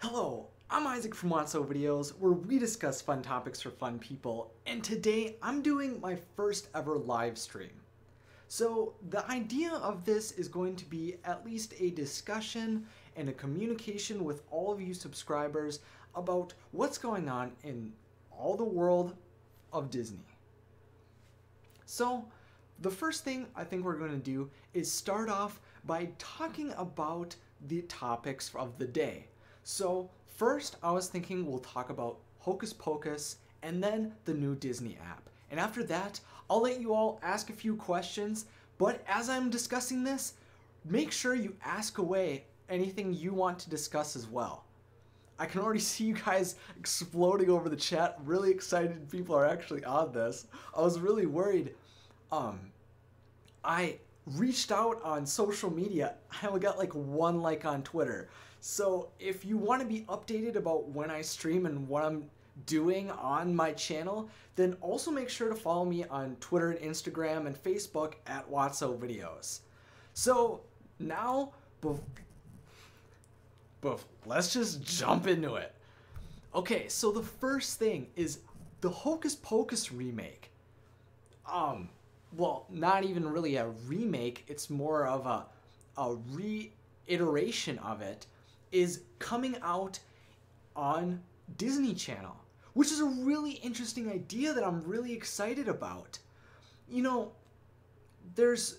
Hello, I'm Isaac from Wotso Videos, where we discuss fun topics for fun people, and today I'm doing my first ever live stream. So the idea of this is going to be at least a discussion and a communication with all of you subscribers about what's going on in all the world of Disney. So the first thing I think we're going to do is start off by talking about the topics of the day. So first I was thinking we'll talk about Hocus Pocus and then the new Disney app. And after that, I'll let you all ask a few questions, but as I'm discussing this, make sure you ask away anything you want to discuss as well. I can already see you guys exploding over the chat. Really excited people are actually on this. I was really worried. I reached out on social media. I only got like 1 like on Twitter. So if you want to be updated about when I stream and what I'm doing on my channel, then also make sure to follow me on Twitter and Instagram and Facebook at Wotso Videos. So now, let's just jump into it. Okay, so the first thing is the Hocus Pocus remake. Well, not even really a remake, it's more of a reiteration of it, is coming out on Disney Channel, which is a really interesting idea that I'm really excited about. You know, there's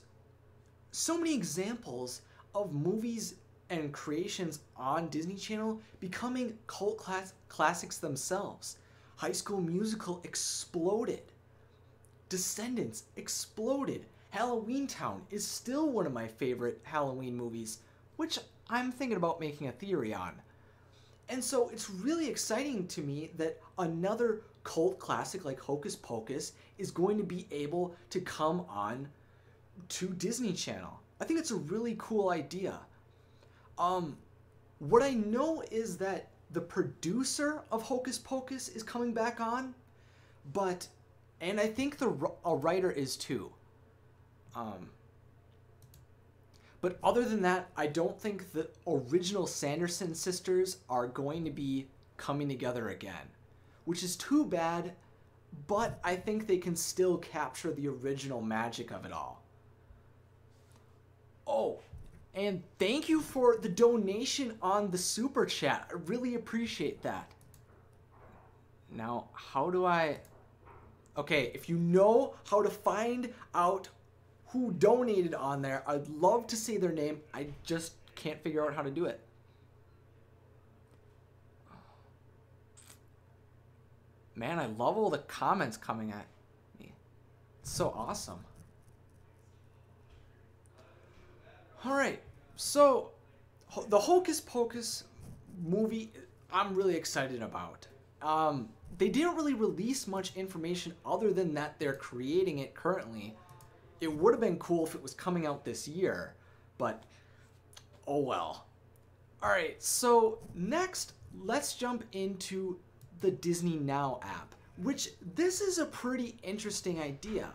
so many examples of movies and creations on Disney Channel becoming cult classics themselves. High School Musical exploded. Descendants exploded. Halloween Town is still one of my favorite Halloween movies, which I'm thinking about making a theory on. And so it's really exciting to me that another cult classic like Hocus Pocus is going to be able to come on to Disney Channel. I think it's a really cool idea. What I know is that the producer of Hocus Pocus is coming back on, and I think a writer is too. But other than that, I don't think the original Sanderson sisters are going to be coming together again, which is too bad, but I think they can still capture the original magic of it all. Oh, and thank you for the donation on the super chat. I really appreciate that. Now, how do I... Okay, if you know how to find out who donated on there, I'd love to say their name. I just can't figure out how to do it. Man, I love all the comments coming at me. It's so awesome. Alright, so the Hocus Pocus movie I'm really excited about. They didn't really release much information other than that they're creating it currently. It would have been cool if it was coming out this year, but oh well. Alright, so next, let's jump into the Disney Now app, which this is a pretty interesting idea.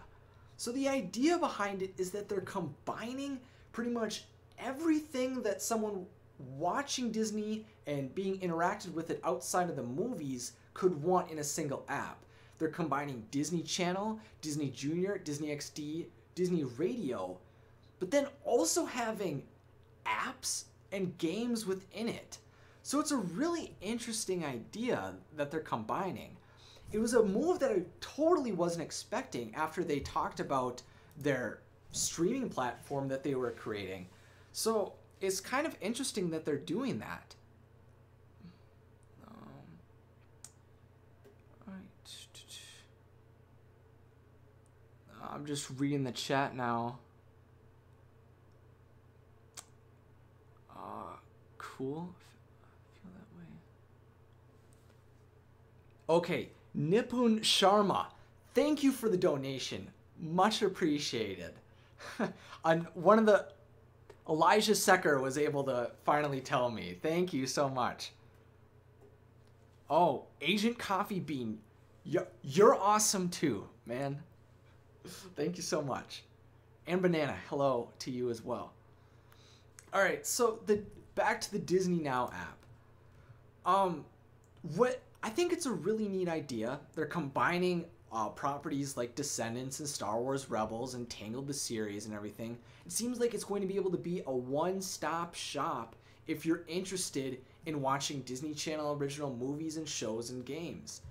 So the idea behind it is that they're combining pretty much everything that someone watching Disney and being interacted with it outside of the movies could want in a single app. They're combining Disney Channel, Disney Junior, Disney XD, Disney Radio, but then also having apps and games within it. So it's a really interesting idea that they're combining. It was a move that I totally wasn't expecting after they talked about their streaming platform that they were creating. So it's kind of interesting that they're doing that. I'm just reading the chat now. Cool. I feel that way. Okay, Nipun Sharma, thank you for the donation. Much appreciated. On one of the Elijah Secker was able to finally tell me. Thank you so much. Oh, Agent Coffee Bean, you're awesome too, man. Thank you so much. And Banana, hello to you as well. Alright, so back to the Disney Now app. What I think it's a really neat idea. They're combining properties like Descendants and Star Wars Rebels and Tangled the series and everything. It seems like it's going to be able to be a one-stop shop if you're interested in watching Disney Channel original movies and shows and games.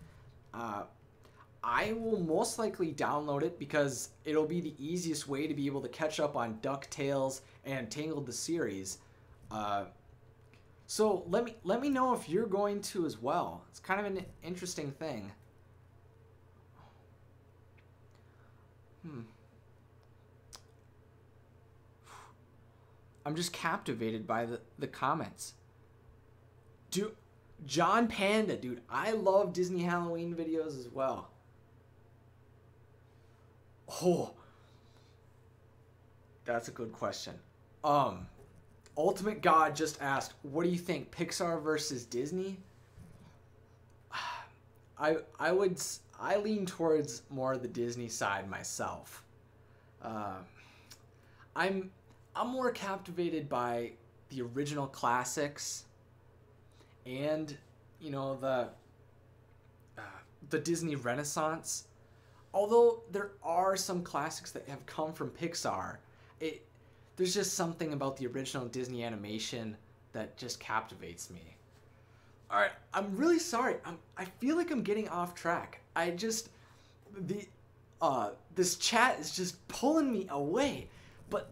I will most likely download it because it'll be the easiest way to be able to catch up on Ducktales and Tangled the series. So let me know if you're going to as well. It's kind of an interesting thing. I'm just captivated by the comments. John Panda, dude. I love Disney Halloween videos as well. Oh, that's a good question. Ultimate God just asked, what do you think, Pixar versus Disney? I lean towards more the Disney side myself. I'm more captivated by the original classics and, you know, the Disney Renaissance. Although there are some classics that have come from Pixar, there's just something about the original Disney animation that just captivates me. All right, I'm really sorry. I feel like I'm getting off track. This chat is just pulling me away. But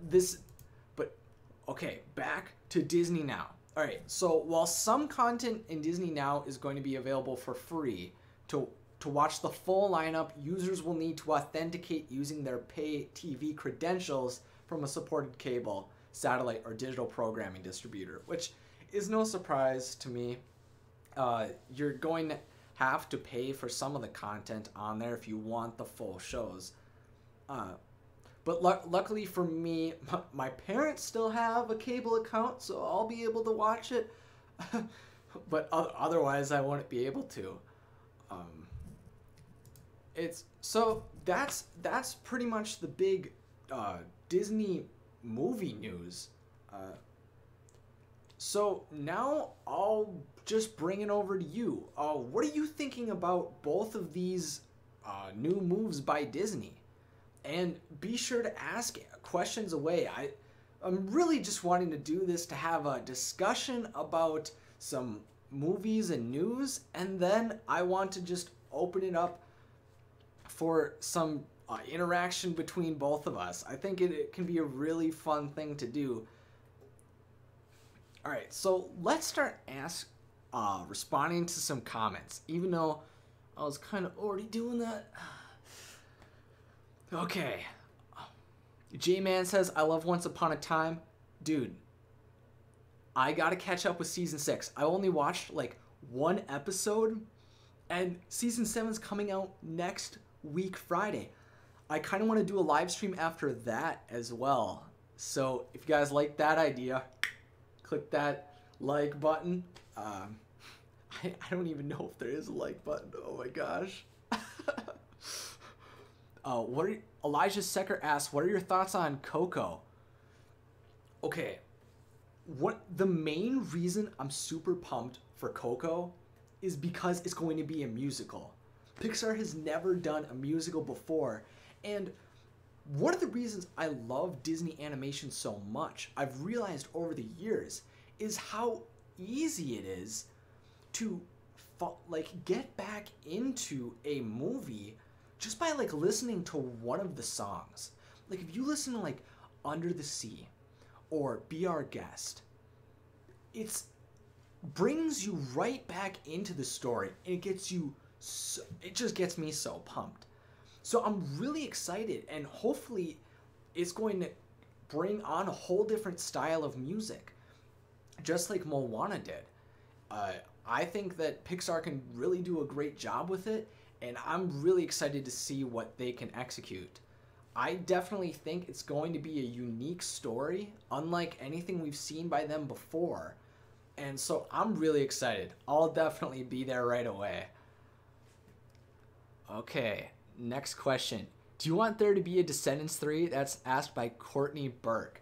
okay, back to Disney Now. All right, so while some content in Disney Now is going to be available for free, to watch the full lineup, users will need to authenticate using their pay TV credentials from a supported cable, satellite, or digital programming distributor, which is no surprise to me. You're going to have to pay for some of the content on there if you want the full shows. But luckily for me, my parents still have a cable account, so I'll be able to watch it. But otherwise, I wouldn't be able to. That's pretty much the big Disney movie news. So now I'll just bring it over to you. What are you thinking about both of these new moves by Disney? And be sure to ask questions away. I'm really just wanting to do this to have a discussion about some movies and news, and then I want to just open it up for some interaction between both of us. I think it can be a really fun thing to do. All right, so let's start responding to some comments, even though I was kind of already doing that. Okay. J-Man says, I love Once Upon a Time. Dude, I gotta catch up with season 6. I only watched like one episode, and season 7's coming out next week Friday. I kind of want to do a live stream after that as well. So if you guys like that idea, click that like button. I don't even know if there is a like button. Oh my gosh. Elijah Secker asks, what are your thoughts on Coco? Okay, the main reason I'm super pumped for Coco is because it's going to be a musical. Pixar has never done a musical before, and one of the reasons I love Disney animation so much, I've realized over the years, is how easy it is to get back into a movie just by listening to one of the songs. Like if you listen to Under the Sea or Be Our Guest, it brings you right back into the story, and it just gets me so pumped. So I'm really excited, and hopefully it's going to bring on a whole different style of music, just like Moana did. I think that Pixar can really do a great job with it, and I'm really excited to see what they can execute. I definitely think it's going to be a unique story, unlike anything we've seen by them before. And so I'm really excited. I'll definitely be there right away. Okay, next question. Do you want there to be a Descendants 3? That's asked by Courtney Burke.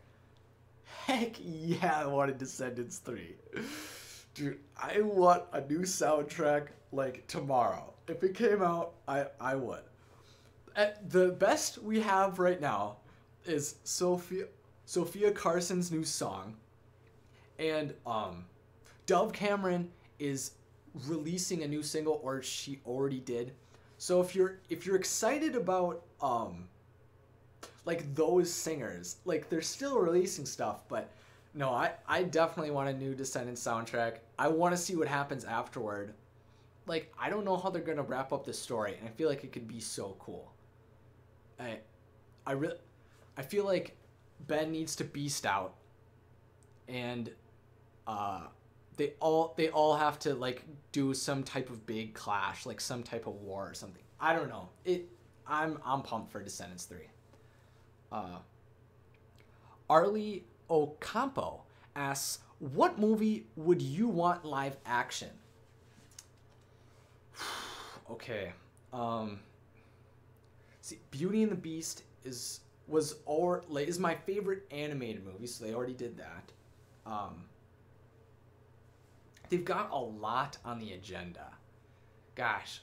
Heck yeah, I wanted Descendants 3. Dude, I want a new soundtrack like tomorrow. If it came out, I would. The best we have right now is Sophia Carson's new song, and Dove Cameron is releasing a new single, or she already did. So if you're excited about like those singers, like they're still releasing stuff, but no, I definitely want a new Descendants soundtrack. I want to see what happens afterward. Like, I don't know how they're gonna wrap up this story, and I feel like it could be so cool. I feel like Ben needs to beast out, and they all have to like do some type of big clash, like some type of war or something. I don't know. I'm pumped for Descendants 3. Arlie Ocampo asks, what movie would you want live action? Okay. See, Beauty and the Beast is my favorite animated movie, so they already did that. They've got a lot on the agenda. Gosh,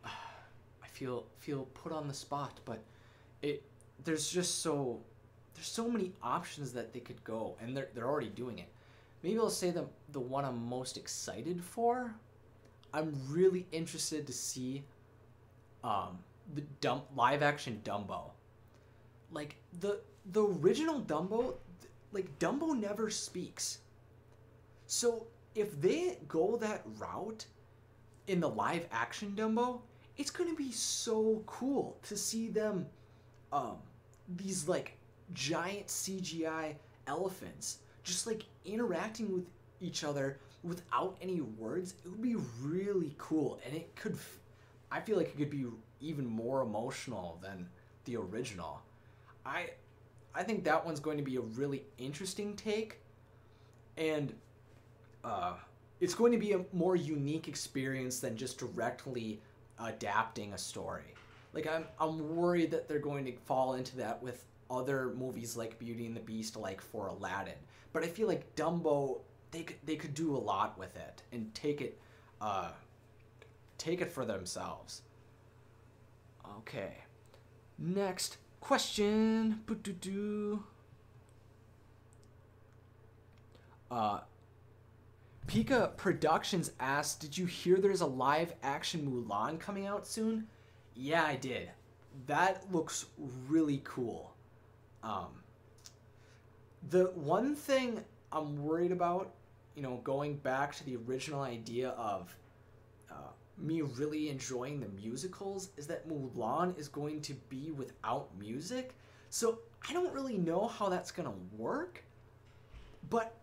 I feel put on the spot, but there's so many options that they could go, and they're already doing it. Maybe I'll say the one I'm most excited for. I'm really interested to see the live action Dumbo. Like the original Dumbo, like Dumbo never speaks. So if they go that route in the live action Dumbo, it's gonna be so cool to see them these like giant CGI elephants just like interacting with each other without any words. It would be really cool, and I feel like it could be even more emotional than the original. I think that one's going to be a really interesting take, and it's going to be a more unique experience than just directly adapting a story. Like I'm worried that they're going to fall into that with other movies like Beauty and the Beast, like for Aladdin. But I feel like Dumbo, they could do a lot with it and take it for themselves. Okay, next question. Pika Productions asked, did you hear there's a live action Mulan coming out soon? Yeah, I did. That looks really cool. The one thing I'm worried about, going back to the original idea of me really enjoying the musicals, is that Mulan is going to be without music. So I don't really know how that's going to work. But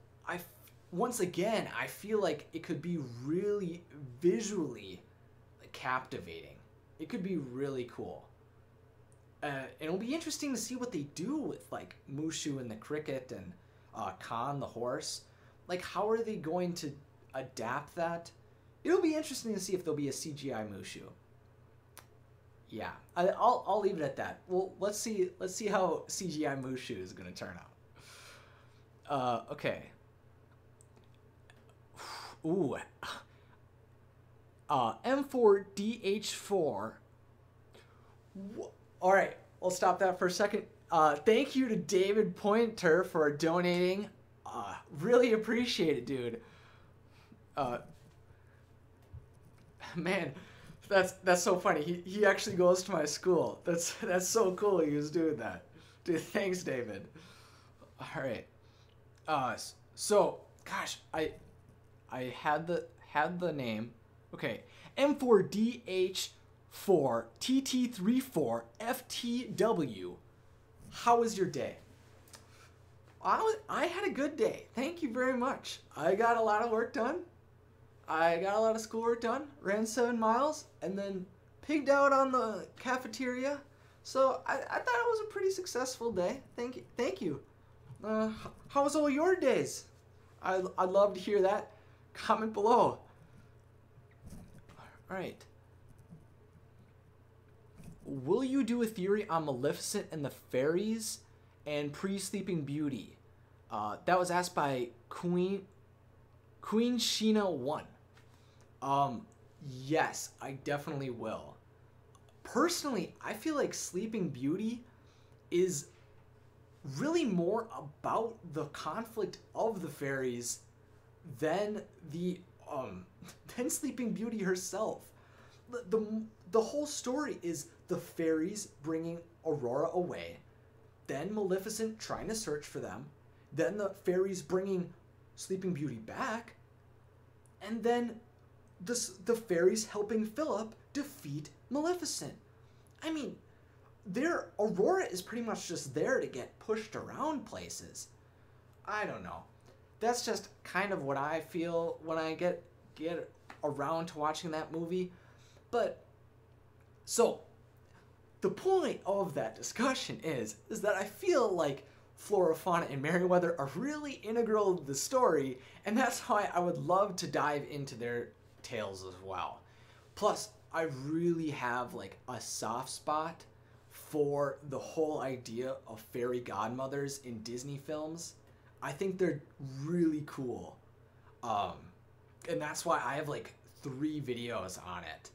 once again, I feel like it could be really visually captivating. It could be really cool. And it'll be interesting to see what they do with like Mushu and the cricket and Khan the horse. Like, how are they going to adapt that? It'll be interesting to see if there'll be a CGI Mushu. Yeah, I'll leave it at that. Well, let's see how CGI Mushu is going to turn out. Okay. Ooh. M4DH4. All right, I'll stop that for a second. Thank you to David Pointer for donating. Really appreciate it, dude. Man, that's so funny. He actually goes to my school. That's so cool. He was doing that, dude. Thanks, David. All right. So gosh, I had the name. Okay, M4DH4TT34FTW. How was your day? I had a good day. Thank you very much. I got a lot of work done. I got a lot of schoolwork done. Ran 7 miles and then pigged out on the cafeteria. So I thought it was a pretty successful day. Thank you. How was all your days? I'd love to hear that. Comment below. All right. Will you do a theory on Maleficent and the fairies and Pre-Sleeping Beauty? That was asked by Queen Queen Sheena 1. Yes, I definitely will. Personally, I feel like Sleeping Beauty is really more about the conflict of the fairies than the than Sleeping Beauty herself. The whole story is the fairies bringing Aurora away, then Maleficent trying to search for them, then the fairies bringing Sleeping Beauty back, and then the fairies helping Philip defeat Maleficent. I mean, Aurora is pretty much just there to get pushed around places. I don't know. That's just kind of what I feel when I get around to watching that movie. But so the point of that discussion is that I feel like Flora, Fauna, and Merryweather are really integral to the story, and that's why I would love to dive into their tales as well. Plus, I really have like a soft spot for the whole idea of fairy godmothers in Disney films. I think they're really cool. And that's why I have like 3 videos on it.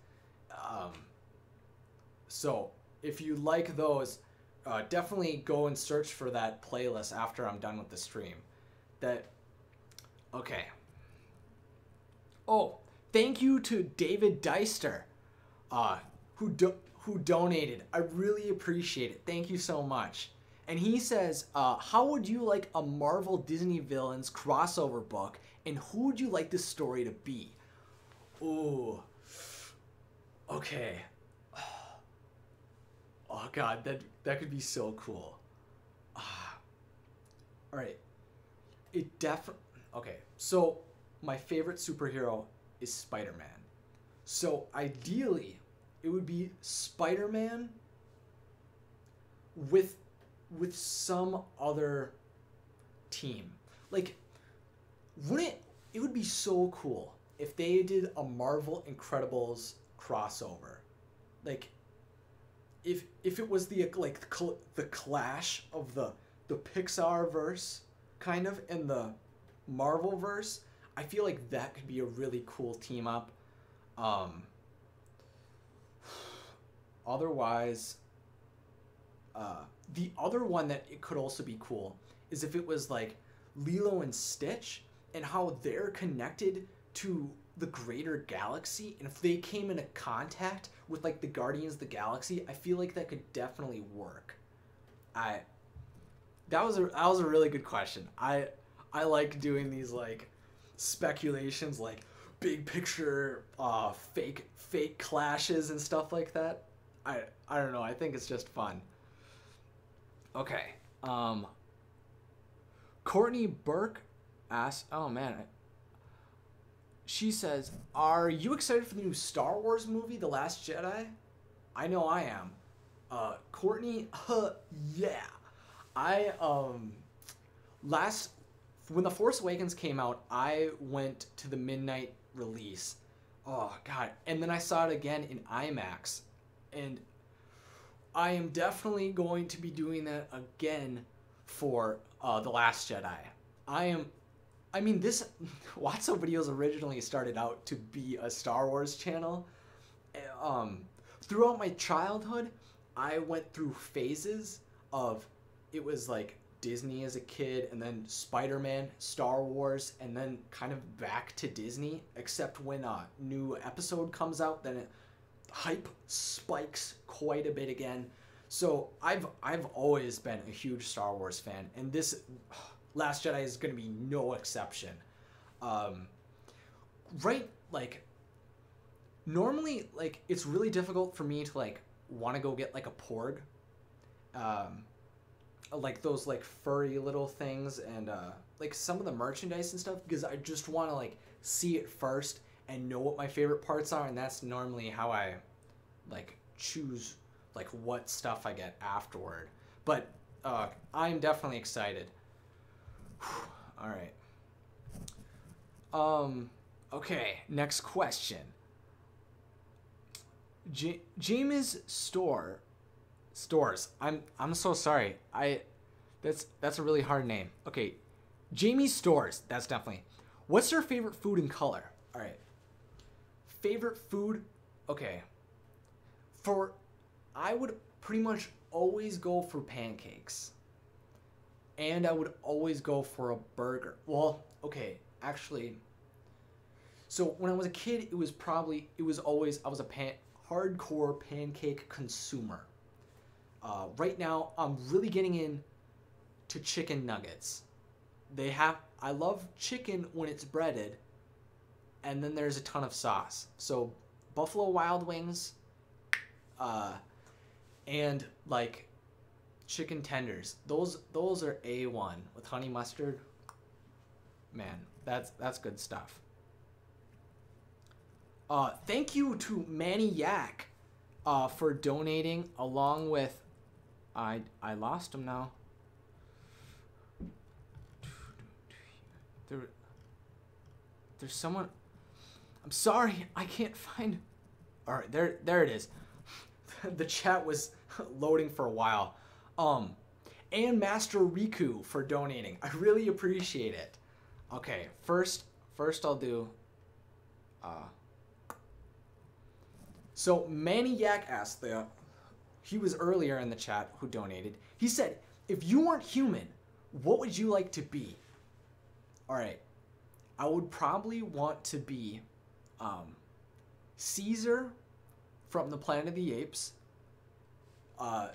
So if you like those, definitely go and search for that playlist after I'm done with the stream. Okay. Oh, thank you to David Deister, who donated. I really appreciate it. Thank you so much. And he says, how would you like a Marvel Disney villains crossover book, and who would you like this story to be? Ooh. Okay. Oh god, that could be so cool. All right. Okay, so my favorite superhero is Spider-Man. So ideally, it would be Spider-Man with some other team. Like, it would be so cool if they did a Marvel Incredibles crossover. Like, if it was the clash of the Pixar verse kind of and the Marvel verse, I feel like that could be a really cool team up. Otherwise, the other one that it could also be cool is if it was like Lilo and Stitch and how they're connected to the greater galaxy, and if they came into contact with like the Guardians of the Galaxy, I feel like that could definitely work. That was a really good question. I like doing these like speculations, like big picture fake clashes and stuff like that. I don't know, I think it's just fun. Okay. Courtney Burke asks, oh man, she says, are you excited for the new Star Wars movie, The Last Jedi? I know I am. Courtney, yeah. When The Force Awakens came out, I went to the midnight release. Oh god, and then I saw it again in IMAX. And I am definitely going to be doing that again for The Last Jedi. This Wotso Videos originally started out to be a Star Wars channel. Throughout my childhood, I went through phases of, it was like Disney as a kid, and then Spider-Man, Star Wars, and then kind of back to Disney, except when a new episode comes out, then hype spikes quite a bit again. So I've always been a huge Star Wars fan, and this Last Jedi is going to be no exception. Normally, like, it's really difficult for me to, like, want to go get, like, a Porg. Like, those, like, furry little things and, like, some of the merchandise and stuff, because I just want to, like, see it first and know what my favorite parts are, and that's normally how I, like, choose, like, what stuff I get afterward. But I'm definitely excited. All right. Okay, next question. James Stores. I'm so sorry. That's a really hard name. Okay. Jamie Stores. That's definitely. What's your favorite food and color? All right. Favorite food? Okay. I would pretty much always go for pancakes. And I would always go for a burger. Well, okay, actually. So when I was a kid, I was a hardcore pancake consumer. Right now, I'm really getting into chicken nuggets. I love chicken when it's breaded, and then there's a ton of sauce. So Buffalo Wild Wings, and like chicken tenders. Those are A1 with honey mustard. Man, that's good stuff. Thank you to Manny Yak for donating, along with I lost him now. There's someone. I'm sorry, I can't find. All right, there it is. The chat was loading for a while. And Master Riku for donating. I really appreciate it. Okay, first I'll do. So Manny Yak asked he was earlier in the chat who donated. He said, if you weren't human, what would you like to be? All right, I would probably want to be Caesar from the Planet of the Apes. I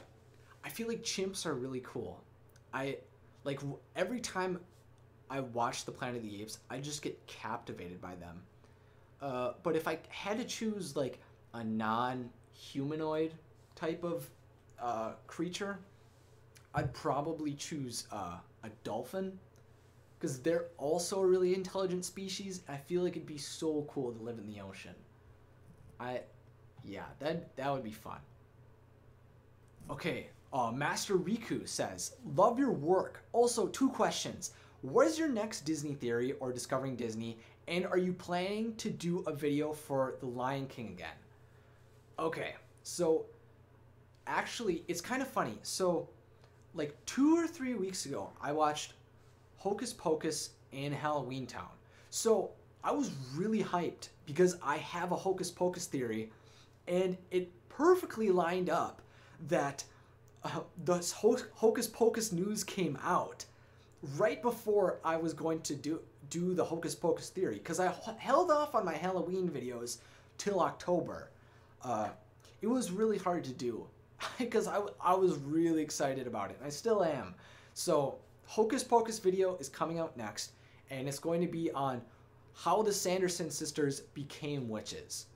feel like chimps are really cool. Every time I watch the Planet of the Apes, I just get captivated by them. But if I had to choose like a non-humanoid type of creature, I'd probably choose a dolphin, because they're also a really intelligent species. I feel like it'd be so cool to live in the ocean. Yeah, that would be fun. Okay, Master Riku says, love your work. Also, 2 questions. What is your next Disney theory or discovering Disney? And are you planning to do a video for The Lion King again? Okay, so actually, it's kind of funny. So, like 2 or 3 weeks ago, I watched Hocus Pocus and Halloween Town. So, I was really hyped because I have a Hocus Pocus theory, and it perfectly lined up that the Hocus Pocus news came out right before I was going to do the Hocus Pocus theory, because I held off on my Halloween videos till October. It was really hard to do because I was really excited about it, and I still am. So Hocus Pocus video is coming out next, and it's going to be on how the Sanderson sisters became witches.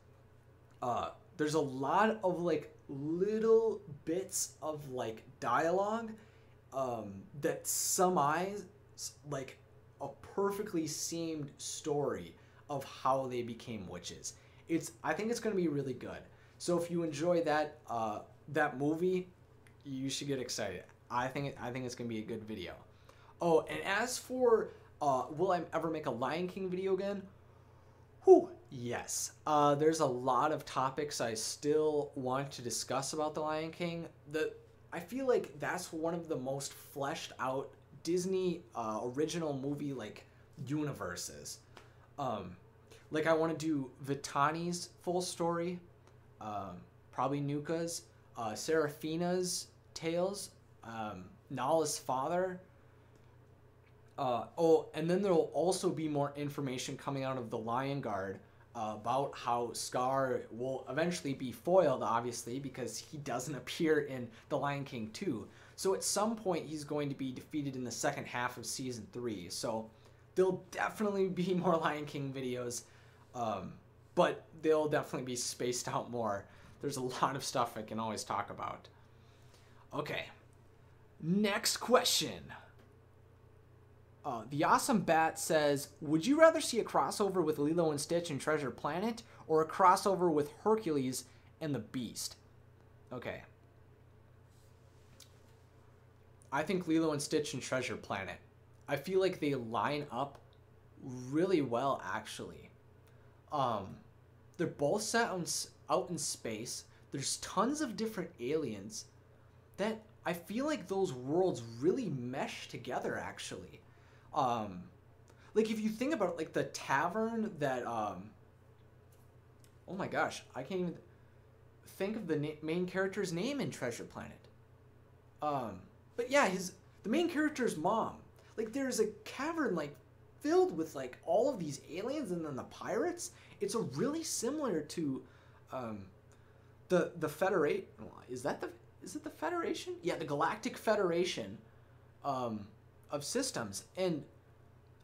There's a lot of like little bits of like dialogue that surmise like a perfectly seamed story of how they became witches. I think it's going to be really good. So if you enjoy that movie, you should get excited. I think it's going to be a good video. Oh, and as for will I ever make a Lion King video again? Whew, yes. There's a lot of topics I still want to discuss about the Lion King. I feel like that's one of the most fleshed out Disney original movie like universes. Like I want to do Vitani's full story, probably Nuka's, Serafina's tales, Nala's father. And then there will also be more information coming out of the Lion Guard about how Scar will eventually be foiled, obviously, because he doesn't appear in The Lion King 2. So at some point, he's going to be defeated in the second half of Season 3. So there'll definitely be more Lion King videos, but they'll definitely be spaced out more. There's a lot of stuff I can always talk about. Okay, next question. The Awesome Bat says, would you rather see a crossover with Lilo and Stitch and Treasure Planet, or a crossover with Hercules and the Beast? Okay. I think Lilo and Stitch and Treasure Planet. I feel like they line up really well, actually. They're both set out in space. There's tons of different aliens that I feel like those worlds really mesh together, actually. like if you think about it, like the tavern that oh my gosh, I can't even think of the main character's name in Treasure Planet. But yeah, the main character's mom. Like there's a cavern like filled with like all of these aliens and then the pirates. It's a really similar to the Federate. Is it the Federation? Yeah, the Galactic Federation of systems, and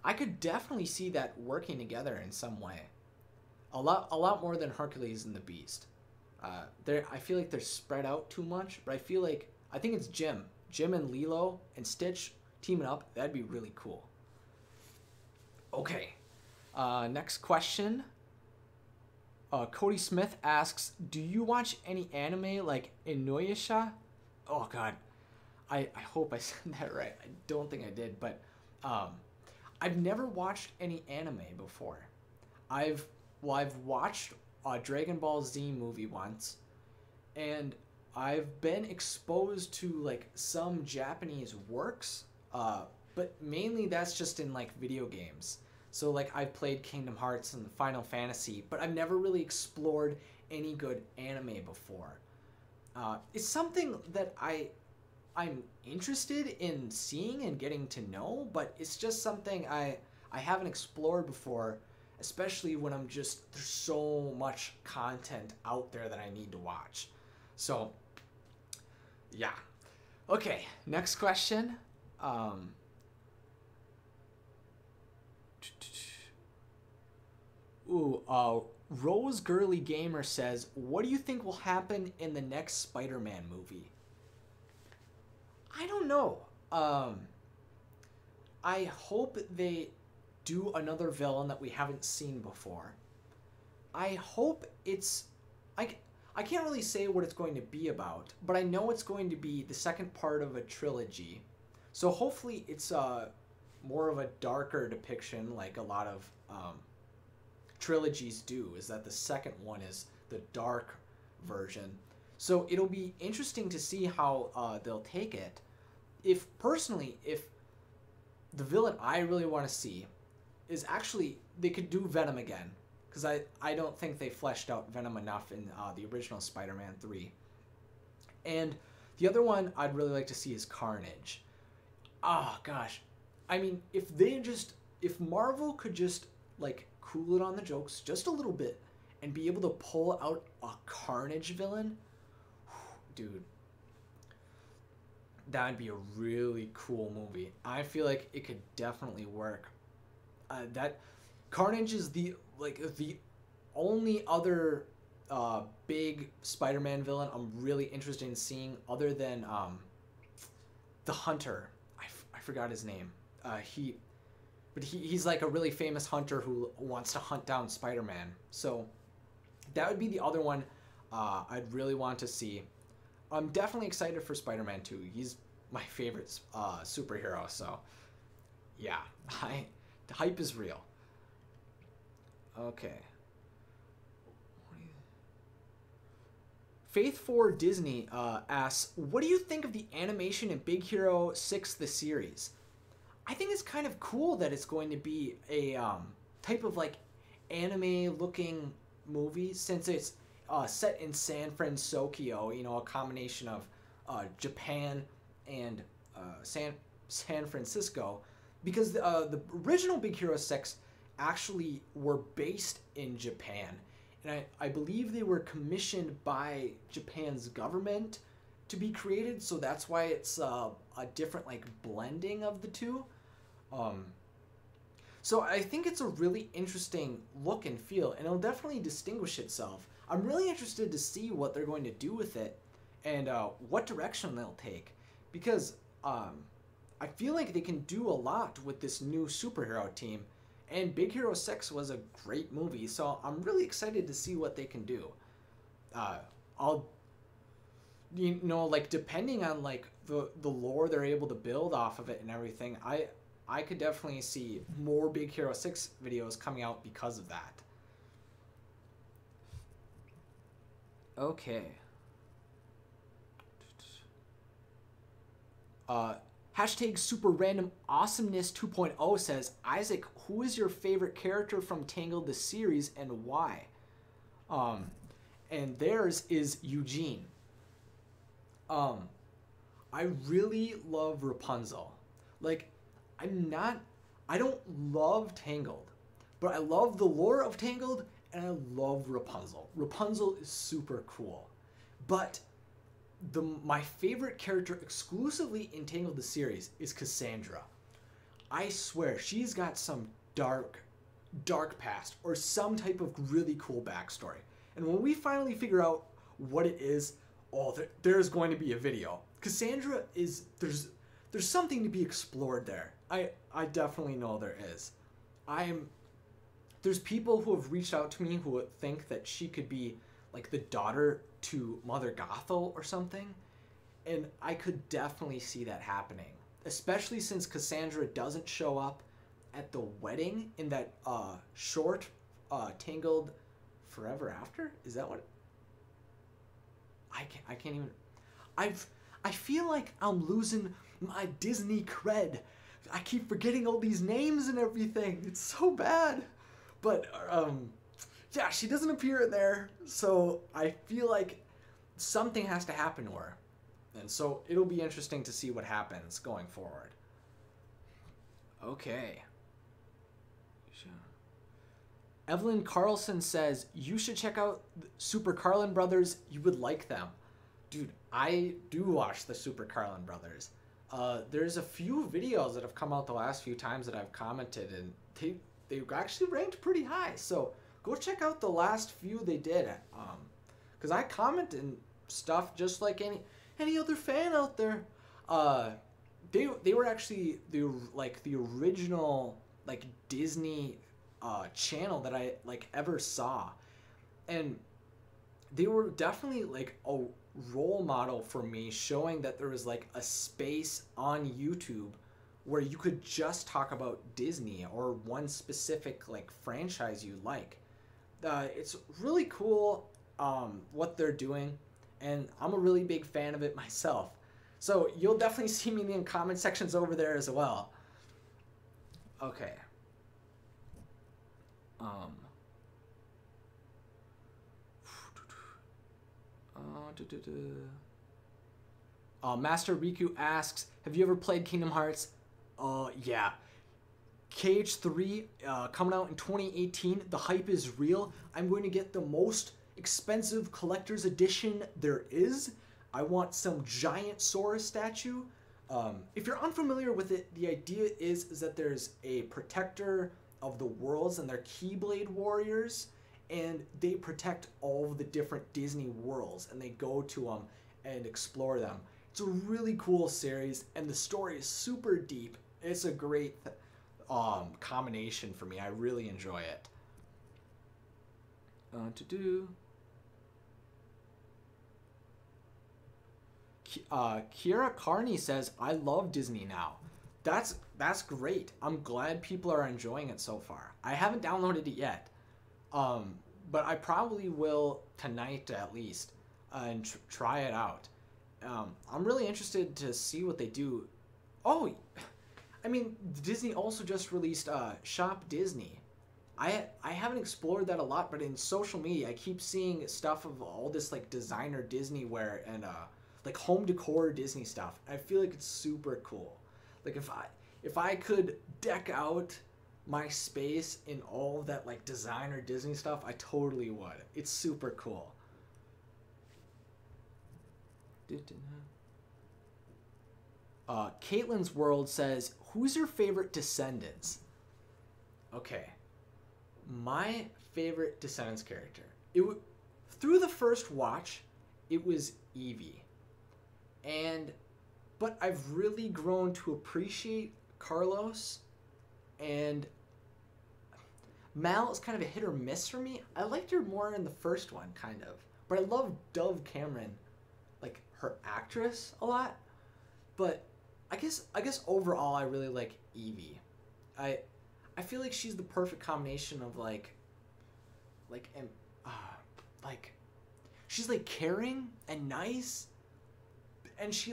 I could definitely see that working together in some way. A lot more than Hercules and the Beast. I feel like they're spread out too much, but I think it's Jim and Lilo and Stitch teaming up. That'd be really cool. Okay, next question. Cody Smith asks, do you watch any anime like Inuyasha? Oh god, I hope I said that right. I don't think I did, but I've never watched any anime before. I've watched a Dragon Ball Z movie once, and I've been exposed to like some Japanese works, but mainly that's just in like video games. So like I've played Kingdom Hearts and Final Fantasy, but I've never really explored any good anime before. It's something that I'm interested in seeing and getting to know, but it's just something I haven't explored before, especially when there's so much content out there that I need to watch. So, yeah. Okay, next question. Rose Girly Gamer says, what do you think will happen in the next Spider-Man movie? I don't know. I hope they do another villain that we haven't seen before. I hope it's... I can't really say what it's going to be about, but I know it's going to be the second part of a trilogy. So hopefully it's more of a darker depiction, like a lot of trilogies do, is that the second one is the dark version. So it'll be interesting to see how they'll take it. If the villain I really want to see is actually, they could do Venom again. Because I don't think they fleshed out Venom enough in the original Spider-Man 3. And the other one I'd really like to see is Carnage. Oh, gosh. I mean, if Marvel could just, like, cool it on the jokes just a little bit and be able to pull out a Carnage villain, dude, that'd be a really cool movie. I feel like it could definitely work. Carnage is the only other big Spider-Man villain I'm really interested in seeing, other than the Hunter. I forgot his name. He's like a really famous hunter who wants to hunt down Spider-Man. So that would be the other one I'd really want to see. I'm definitely excited for Spider-Man 2. He's my favorite superhero. So yeah, the hype is real. Okay. Faith for Disney asks, what do you think of the animation in Big Hero 6, the series? I think it's kind of cool that it's going to be a type of like anime looking movie, since it's set in San Francisco, a combination of Japan and San Francisco, because the original Big Hero 6 actually were based in Japan, and I believe they were commissioned by Japan's government to be created, so that's why it's a different like blending of the two. So I think it's a really interesting look and feel, and it'll definitely distinguish itself. I'm really interested to see what they're going to do with it and what direction they'll take, because I feel like they can do a lot with this new superhero team. And Big Hero 6 was a great movie, so I'm really excited to see what they can do. Depending on like the lore they're able to build off of it and everything, I could definitely see more Big Hero 6 videos coming out because of that. Okay. Hashtag Super Random Awesomeness 2.0 says, Isaac, who is your favorite character from Tangled the series and why? And theirs is Eugene. I really love Rapunzel. Like, I don't love Tangled, but I love the lore of Tangled, and I love Rapunzel. Rapunzel is super cool. But my favorite character exclusively in Tangled the series is Cassandra. I swear, she's got some dark past or some type of really cool backstory. And when we finally figure out what it is, there's going to be a video. Cassandra is, there's something to be explored there. I definitely know there is. There's people who have reached out to me who think that she could be like the daughter to Mother Gothel or something. And I could definitely see that happening. Especially since Cassandra doesn't show up at the wedding in that short Tangled Forever After? Is that what? I can't even. I feel like I'm losing my Disney cred. I keep forgetting all these names and everything. It's so bad. But yeah, she doesn't appear in there, so I feel like something has to happen to her. And so it'll be interesting to see what happens going forward. Okay. Evelyn Carlson says, you should check out Super Carlin Brothers. You would like them. Dude, I do watch the Super Carlin Brothers. There's a few videos that have come out the last few times that I've commented, and they actually ranked pretty high. So go check out the last few they did. Because I comment and stuff just like any other fan out there. They were actually the original like Disney channel that I like ever saw, and they were definitely like a role model for me, showing that there was like a space on YouTube where you could just talk about Disney or one specific like franchise you like. It's really cool what they're doing, and I'm a really big fan of it myself. So you'll definitely see me in the comment sections over there as well. Okay. Master Riku asks, have you ever played Kingdom Hearts? Yeah. KH3 coming out in 2018. The hype is real. I'm going to get the most expensive collector's edition there is. I want some giant Sora statue. If you're unfamiliar with it, the idea is that there's a protector of the worlds, and they're Keyblade warriors, and they protect all of the different Disney worlds, and they go to them and explore them. It's a really cool series, and the story is super deep. It's a great combination for me. I really enjoy it. Kiera Carney says, I love Disney now. That's great. I'm glad people are enjoying it so far. I haven't downloaded it yet, but I probably will tonight at least, and try it out. I'm really interested to see what they do. Oh, I mean, Disney also just released Shop Disney. I haven't explored that a lot, but in social media, I keep seeing stuff of all this like designer Disney wear and like home decor Disney stuff. I feel like it's super cool. Like if I could deck out my space in all of that like designer Disney stuff, I totally would. It's super cool. Caitlin's World says, who's your favorite Descendants? Okay. My favorite Descendants character. Through the first watch, it was Evie. But I've really grown to appreciate Carlos, and Mal is kind of a hit or miss for me. I liked her more in the first one, kind of. But I love Dove Cameron, like her actress, a lot. But I guess overall I really like Evie. I feel like she's the perfect combination of like she's like caring and nice, and she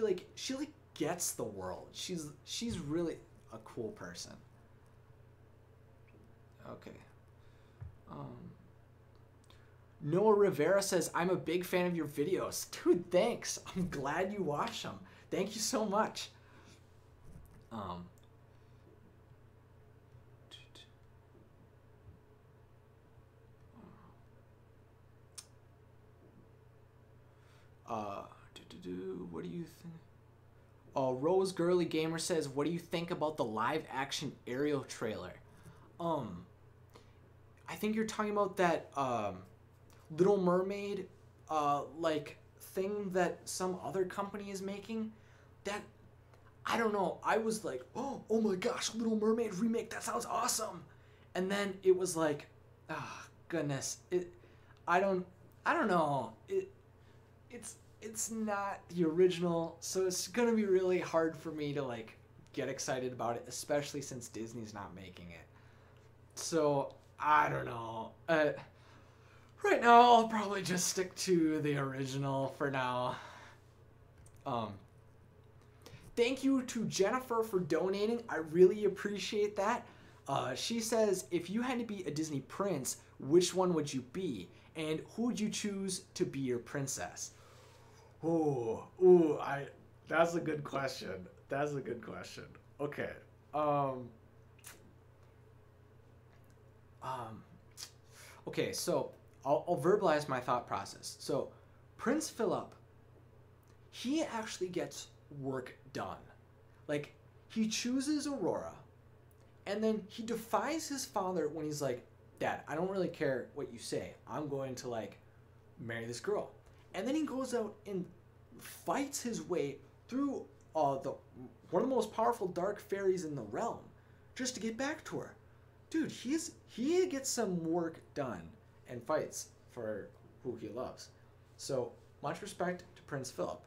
gets the world. She's really a cool person. Okay. Noah Rivera says, I'm a big fan of your videos. Dude, thanks. I'm glad you watch them. Thank you so much. What do you think? Rose Girly Gamer says, what do you think about the live action Ariel trailer? I think you're talking about that Little Mermaid like thing that some other company is making. That, I don't know. I was like, oh my gosh, Little Mermaid remake, that sounds awesome. And then it was like, goodness, I don't know. It's not the original, so it's gonna be really hard for me to like get excited about it, especially since Disney's not making it. So I don't know. Right now, I'll probably just stick to the original for now. Thank you to Jennifer for donating. I really appreciate that. She says, if you had to be a Disney prince, which one would you be? And who would you choose to be your princess? That's a good question. That's a good question. Okay. Okay, so I'll verbalize my thought process. So, Prince Philip, he actually gets work done. Like, he chooses Aurora, and then he defies his father when he's like, Dad, I don't really care what you say. I'm going to, like, marry this girl. And then he goes out and fights his way through one of the most powerful dark fairies in the realm just to get back to her. Dude, he gets some work done and fights for who he loves. So, much respect to Prince Philip.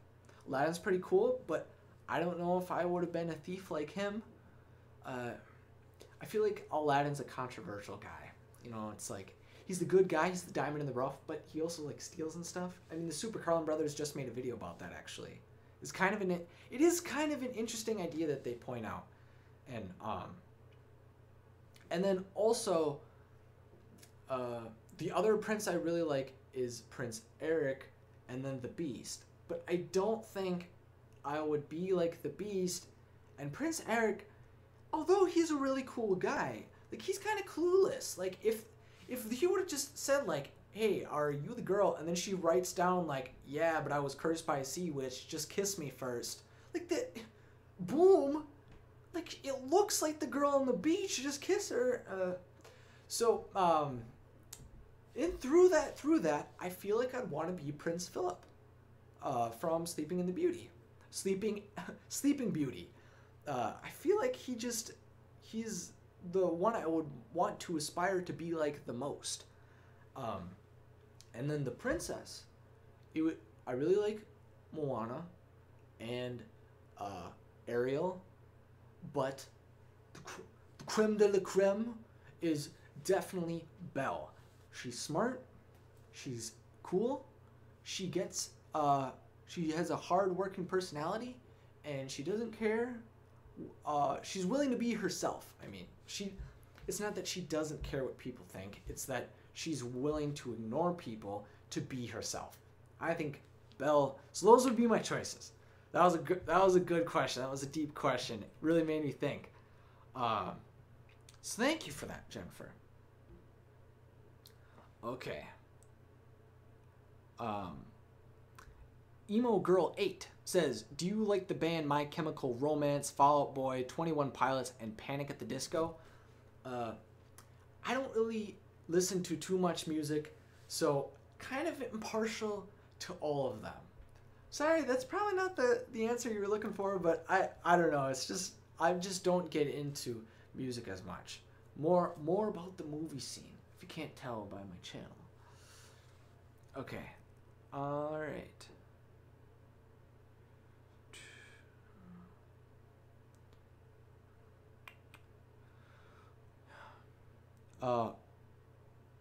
Aladdin's pretty cool, but I don't know if I would have been a thief like him. I feel like Aladdin's a controversial guy. You know, it's like, he's the good guy, he's the diamond in the rough, but he also like steals and stuff. I mean, the Super Carlin brothers just made a video about that actually. It is kind of an interesting idea that they point out. And then also, the other prince I really like is Prince Eric, and then the Beast. But I don't think I would be like the Beast. And Prince Eric, although he's a really cool guy, like he's kind of clueless. Like if he would have just said like, hey, are you the girl? And then she writes down like, yeah, but I was cursed by a sea witch. Just kiss me first. Like that, boom. Like it looks like the girl on the beach. Just kiss her. And through that, I feel like I'd want to be Prince Philip, from Sleeping Beauty. I feel like he's the one I would want to aspire to be like the most. And then the princess, I really like Moana and Ariel, but the creme de la creme is definitely Belle. She's smart, she's cool, she has a hard-working personality, and she doesn't care. She's willing to be herself. I mean, it's not that she doesn't care what people think, it's that she's willing to ignore people to be herself. I think Belle, so those would be my choices. That was a good question. That was a deep question. It really made me think. So thank you for that, Jennifer. Okay. Emo Girl 8 says, do you like the band My Chemical Romance, Fall Out Boy, 21 Pilots, and Panic at the Disco? I don't really listen to too much music, so kind of impartial to all of them. Sorry, that's probably not the answer you were looking for, but I don't know. It's just, I just don't get into music as much. More about the movie scene, if you can't tell by my channel. Okay. All right.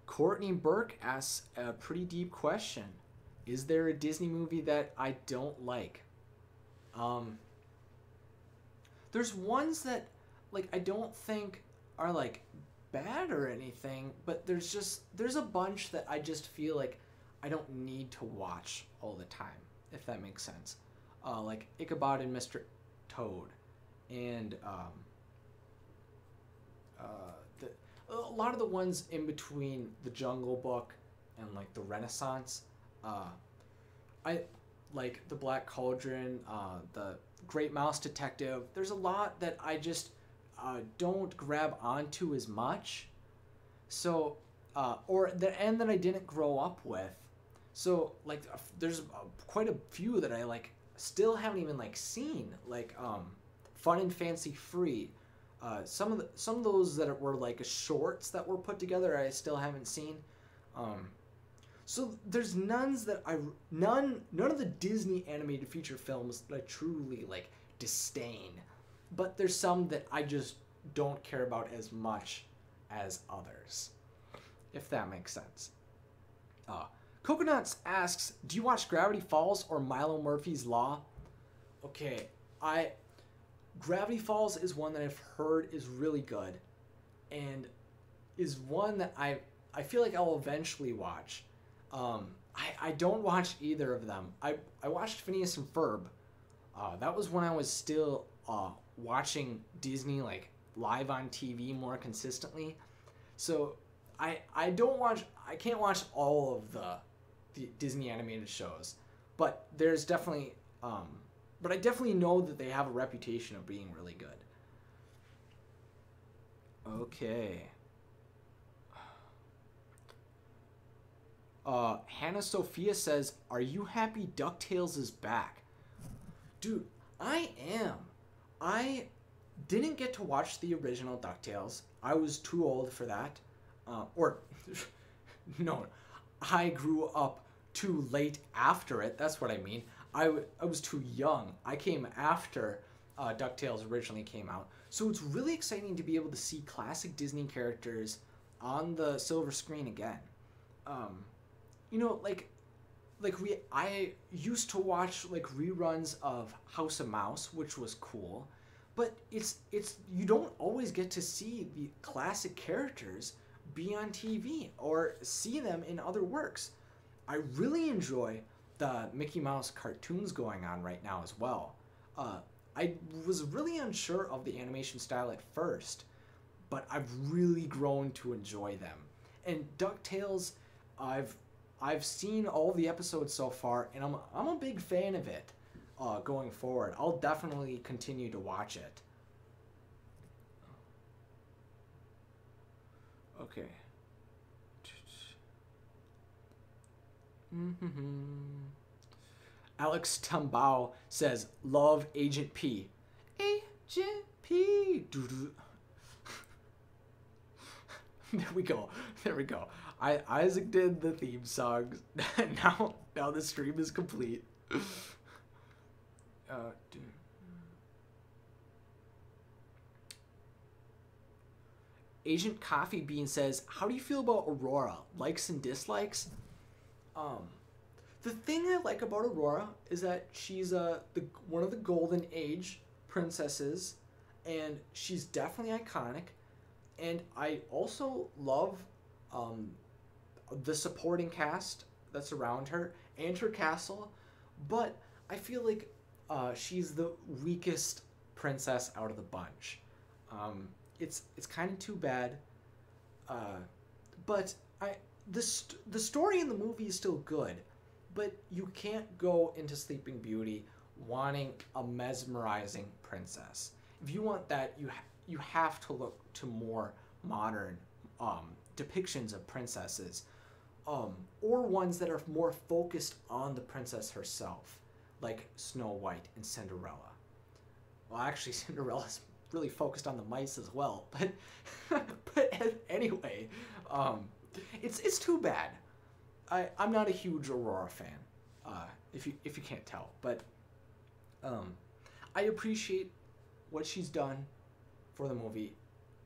Courtney Burke asks a pretty deep question. Is there a Disney movie that I don't like? There's ones that like I don't think are like bad or anything, but there's a bunch that I just feel like I don't need to watch all the time, if that makes sense. Like Ichabod and Mr. Toad, and a lot of the ones in between the Jungle Book and like the Renaissance. I like the Black Cauldron, the Great Mouse Detective. There's a lot that I just don't grab onto as much. So, and that I didn't grow up with. So like, there's quite a few that I like still haven't even like seen. Like Fun and Fancy Free. Some of those that were like shorts that were put together I still haven't seen. So there's none of the Disney animated feature films that I truly like disdain, but there's some that I just don't care about as much as others, if that makes sense. Coconuts asks, do you watch Gravity Falls or Milo Murphy's Law? Okay, Gravity Falls is one that I've heard is really good, and is one that I feel like I'll eventually watch. I don't watch either of them. I watched Phineas and Ferb. That was when I was still watching Disney like live on TV more consistently. So I can't watch all of the Disney animated shows, but there's definitely but I definitely know that they have a reputation of being really good. Okay. Hannah Sophia says, are you happy Ducktales is back? Dude, I am. I didn't get to watch the original Ducktales. I was too old for that. No, I grew up too late after it. That's what I mean. I was too young. I came after DuckTales originally came out. So it's really exciting to be able to see classic Disney characters on the silver screen again. I used to watch like reruns of House of Mouse, which was cool, but it's you don't always get to see the classic characters be on TV or see them in other works. I really enjoy the Mickey Mouse cartoons going on right now as well. I was really unsure of the animation style at first, but I've really grown to enjoy them. And DuckTales, I've seen all the episodes so far, and I'm a big fan of it going forward. I'll definitely continue to watch it. Okay. Alex Tambao says, love Agent P. Agent P. There we go. Isaac did the theme songs. now the stream is complete. Agent Coffee Bean says, how do you feel about Aurora? Likes and dislikes? The thing I like about Aurora is that she's one of the Golden Age princesses, and she's definitely iconic. And I also love the supporting cast that's around her and her castle, but I feel like she's the weakest princess out of the bunch. It's kind of too bad, but the story in the movie is still good, but you can't go into Sleeping Beauty wanting a mesmerizing princess. If you want that, you have to look to more modern depictions of princesses, or ones that are more focused on the princess herself, like Snow White and Cinderella. Well, actually, Cinderella's really focused on the mice as well, but anyway, it's too bad. I'm not a huge Aurora fan, if you can't tell, but I appreciate what she's done for the movie,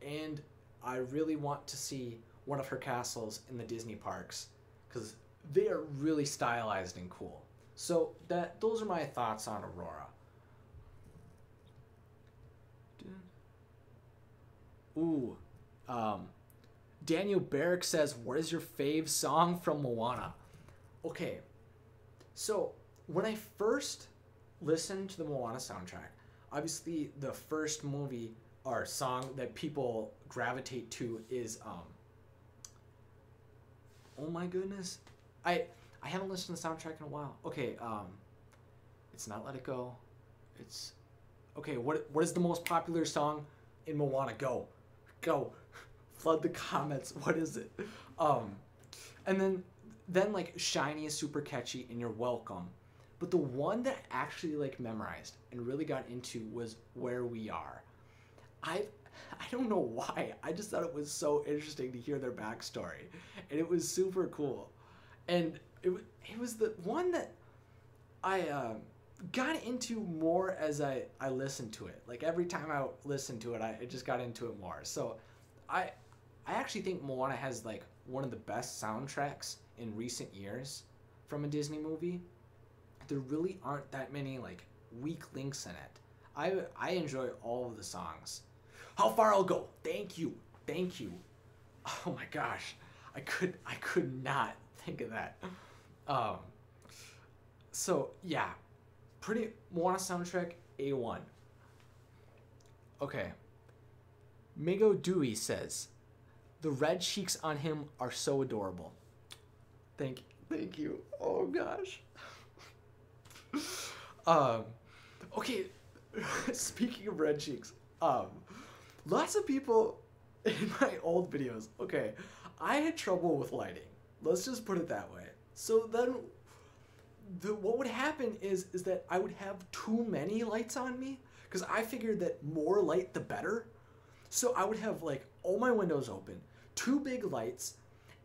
and I really want to see one of her castles in the Disney parks because they are really stylized and cool. So those are my thoughts on Aurora. Ooh. Um, Daniel Barrick says, what is your fave song from Moana? Okay, so when I first listened to the Moana soundtrack, obviously the first movie or song that people gravitate to is oh my goodness. I haven't listened to the soundtrack in a while. Okay, it's not Let It Go. It's okay, what is the most popular song in Moana? Go. Flood the comments. What is it? And then like Shiny is super catchy and You're Welcome. But the one that I actually like memorized and really got into was Where We Are. I don't know why. I just thought it was so interesting to hear their backstory, and it was super cool. And it was the one that I got into more as I listened to it. Like every time I listened to it, I just got into it more. So I actually think Moana has like one of the best soundtracks in recent years from a Disney movie. There really aren't that many like weak links in it. I enjoy all of the songs. How far I'll go. Thank you. Oh my gosh. I could not think of that. So yeah. Pretty Moana soundtrack A1. Okay. Migo Dewey says, the red cheeks on him are so adorable. Thank you. Oh gosh. Okay. Speaking of red cheeks, lots of people in my old videos. Okay, I had trouble with lighting. Let's just put it that way. So then, what would happen is that I would have too many lights on me because I figured that more light the better. So I would have like all my windows open, two big lights,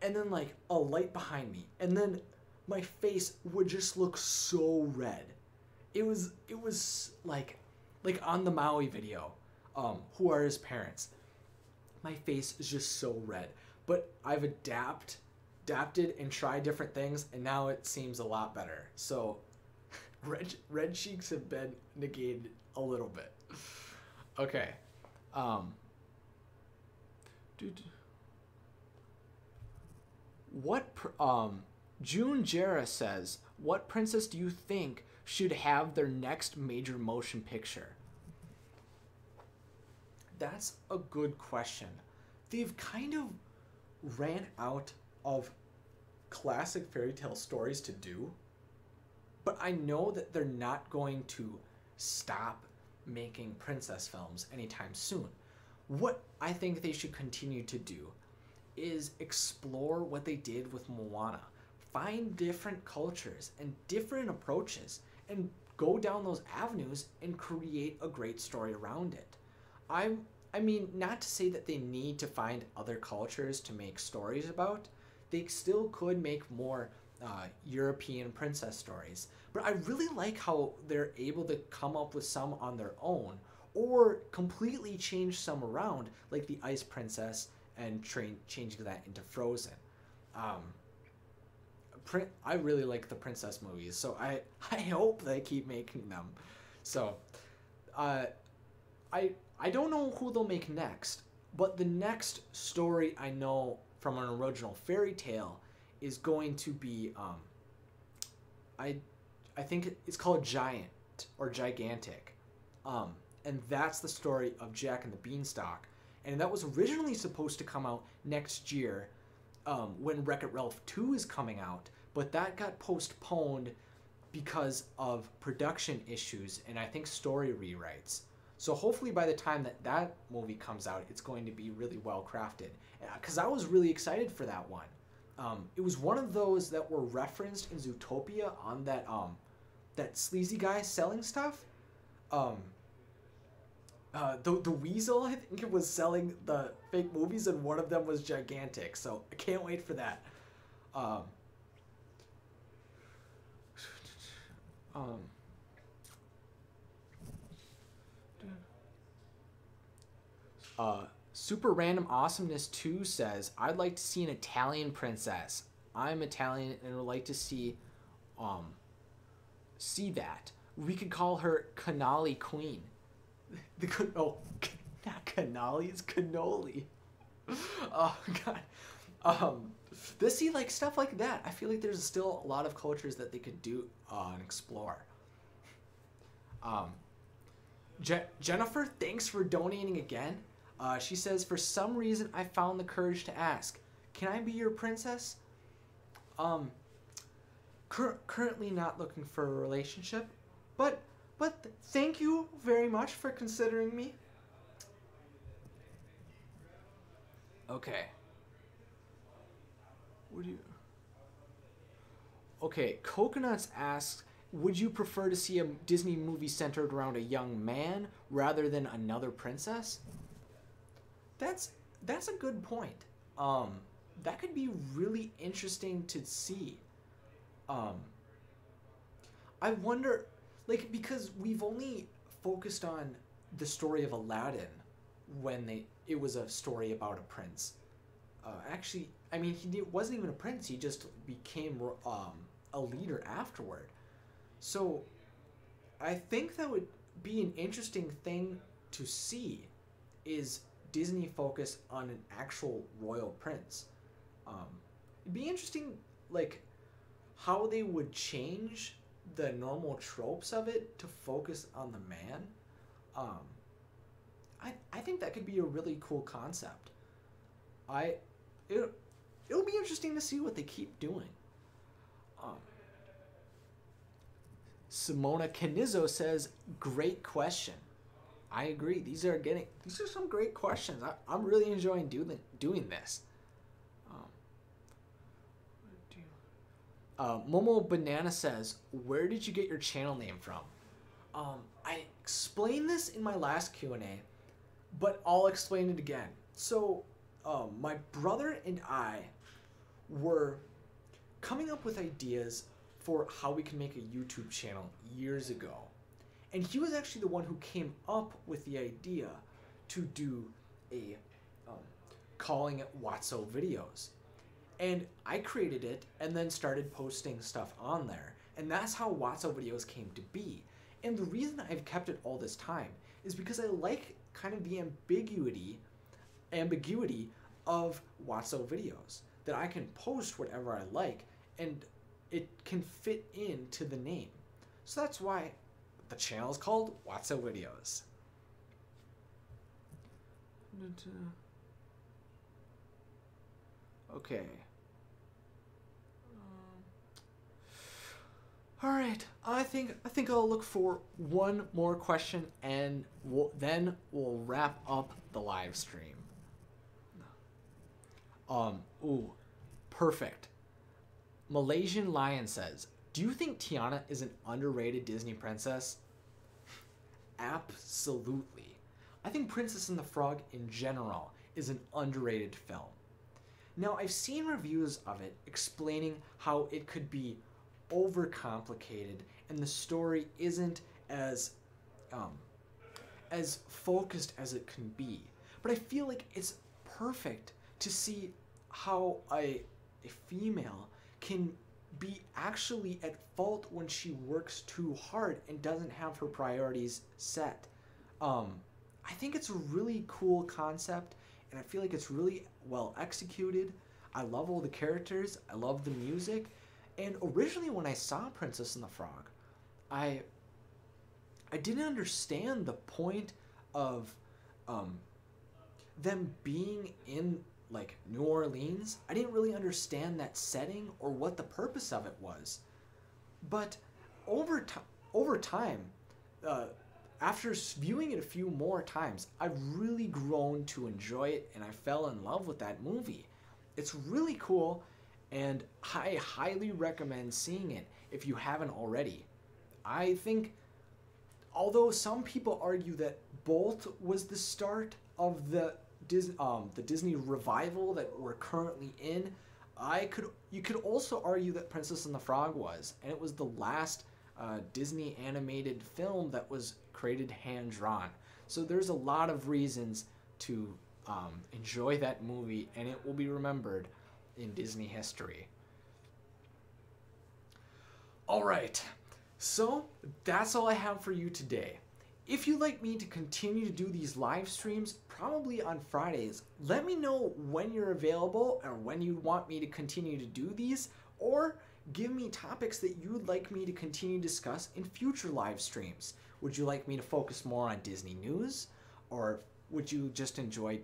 and then like a light behind me, and then my face would just look so red. It was like on the Maui video, Who Are His Parents? My face is just so red. But I've adapted and tried different things, and now it seems a lot better. So red cheeks have been negated a little bit. Okay. June Jarrah says, what princess do you think should have their next major motion picture? That's a good question. They've kind of ran out of classic fairy tale stories to do, but I know that they're not going to stop making princess films anytime soon. What I think they should continue to do is explore what they did with Moana. Find different cultures and different approaches and go down those avenues and create a great story around it. I mean, not to say that they need to find other cultures to make stories about. They still could make more European princess stories. But I really like how they're able to come up with some on their own or completely change some around, like the Ice Princess and changing that into Frozen. I really like the princess movies, so I hope they keep making them. So, I don't know who they'll make next, but the next story I know from an original fairy tale is going to be I think it's called Giant or Gigantic, and that's the story of Jack and the Beanstalk, and that was originally supposed to come out next year, when Wreck-It Ralph 2 is coming out, but that got postponed because of production issues and I think story rewrites. So hopefully by the time that movie comes out, it's going to be really well crafted. Because I was really excited for that one. It was one of those that were referenced in Zootopia on that sleazy guy selling stuff. The Weasel, I think it was selling the fake movies, and one of them was Gigantic. So I can't wait for that. Super Random Awesomeness 2 says, I'd like to see an Italian princess. I'm Italian and would like to see that. We could call her Canali Queen. Not cannoli, it's cannoli. Oh god. This see like stuff like that. I feel like there's still a lot of cultures that they could do and explore. Jennifer, thanks for donating again. She says, for some reason I found the courage to ask, can I be your princess? Currently not looking for a relationship, but thank you very much for considering me. Okay. What do you... Okay, Coconuts asks, would you prefer to see a Disney movie centered around a young man rather than another princess? That's a good point. That could be really interesting to see. I wonder, like, because we've only focused on the story of Aladdin when it was a story about a prince. Actually, I mean, he wasn't even a prince. He just became a leader afterward. So I think that would be an interesting thing to see, is Disney focus on an actual royal prince. It'd be interesting, like, how they would change the normal tropes of it to focus on the man. I think that could be a really cool concept. It'll be interesting to see what they keep doing. Simona Canizzo says, great question. I agree. These are some great questions. I'm really enjoying doing this. Momo Banana says, where did you get your channel name from? I explained this in my last Q&A, but I'll explain it again. So, my brother and I were coming up with ideas for how we can make a YouTube channel years ago. And he was actually the one who came up with the idea to do a calling it Wotso videos. And I created it and then started posting stuff on there. And that's how Wotso videos came to be. And the reason I've kept it all this time is because I like kind of the ambiguity of Wotso videos. That I can post whatever I like and it can fit into the name. So that's why the channel is called Wotso Videos. Okay. All right. I think I'll look for one more question and then we'll wrap up the live stream. Ooh, perfect. Malaysian Lion says, do you think Tiana is an underrated Disney princess? Absolutely. I think Princess and the Frog in general is an underrated film. Now, I've seen reviews of it explaining how it could be overcomplicated and the story isn't as focused as it can be. But I feel like it's perfect to see how a female can be actually at fault when she works too hard and doesn't have her priorities set. I think it's a really cool concept, and I feel like it's really well executed. I love all the characters, I love the music, and originally when I saw Princess and the Frog, I didn't understand the point of them being in like New Orleans. I didn't really understand that setting or what the purpose of it was. But over time, after viewing it a few more times, I've really grown to enjoy it and I fell in love with that movie. It's really cool and I highly recommend seeing it if you haven't already. I think, although some people argue that Bolt was the start of the Disney revival that we're currently in, you could also argue that Princess and the Frog was, and it was the last Disney animated film that was created hand-drawn. So there's a lot of reasons to enjoy that movie, and it will be remembered in Disney history. All right, so that's all I have for you today. If you'd like me to continue to do these live streams, probably on Fridays, let me know when you're available or when you want me to continue to do these, or give me topics that you'd like me to continue to discuss in future live streams. Would you like me to focus more on Disney news? Or would you just enjoy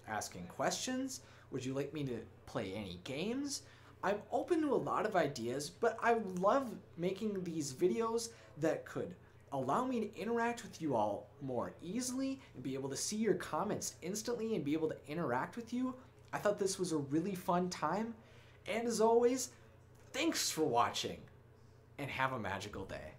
asking questions? Would you like me to play any games? I'm open to a lot of ideas, but I love making these videos that could allow me to interact with you all more easily and be able to see your comments instantly and be able to interact with you. I thought this was a really fun time. And as always, thanks for watching and have a magical day.